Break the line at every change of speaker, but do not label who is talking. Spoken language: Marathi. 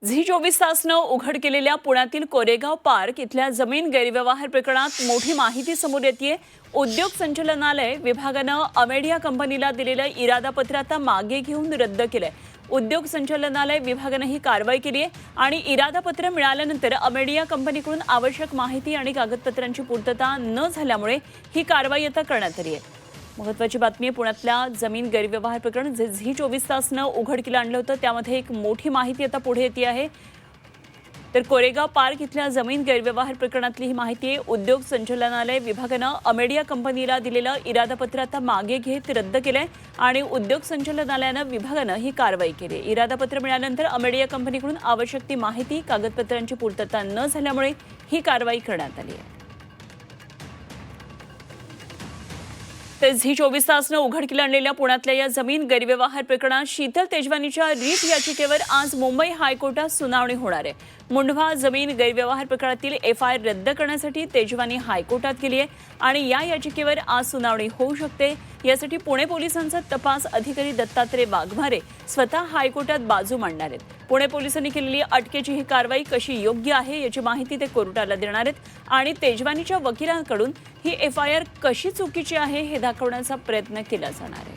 झी 24 तासनं उघड केलेल्या पुण्यातील कोरेगाव पार्क इथल्या जमीन गैरव्यवहार प्रकरणात मोठी माहिती समोर येतेय। उद्योग संचालनालय विभागानं अमेडिया कंपनीला दिलेलं इरादापत्र आता मागे घेऊन रद्द केलंय। उद्योग संचालनालय विभागानं ही कारवाई केली आहे आणि इरादापत्र मिळाल्यानंतर अमेडिया कंपनीकडून आवश्यक माहिती आणि कागदपत्रांची पूर्तता न झाल्यामुळे ही कारवाई आता करण्यात आली आहे। महत्त्वाची बातमी, पुण्यातल्या जमीन गैरव्यवहार प्रकरण जे झी 24 तासनं उघडकीला आणलं होतं त्यामध्ये एक मोठी माहिती आता पुढे येते आहे। तर कोरेगाव पार्क इथल्या जमीन गैरव्यवहार प्रकरणातली ही माहिती आहे। उद्योग संचालनालय विभागानं अमेडिया कंपनीला दिलेलं इरादापत्र आता मागे घेत रद्द केलंय आणि उद्योग संचालनालयानं विभागानं ही कारवाई केली। इरादापत्र मिळाल्यानंतर अमेडिया कंपनीकडून आवश्यक ती माहिती कागदपत्रांची पूर्तता न झाल्यामुळे ही कारवाई करण्यात आली आहे। तर झी 24 तासनं उघडकीला आणलेल्या पुण्यातल्या या जमीन गैरव्यवहार प्रकरणात शीतल तेजवानीच्या रीट याचिकेवर आज मुंबई हायकोर्टात सुनावणी होणार आहे। मुंढवा जमीन गैरव्यवहार प्रकरणातील FIR रद्द करण्यासाठी तेजवानी हायकोर्टात गेली आहे आणि या याचिकेवर आज सुनावणी होऊ शकते। यासाठी पुणे पोलिसांचा तपास अधिकारी दत्तात्रय वाघमारे स्वतः हायकोर्टात बाजू मांडणार आहेत। पुणे पोलिसांनी केलेली अटकेची ही कारवाई कशी योग्य आहे याची माहिती ते कोर्टाला देणार आहेत आणि तेजवानीच्या वकिलांकडून ही FIR कशी चुकीची आहे हे दाखवण्याचा प्रयत्न केला जाणार आहे।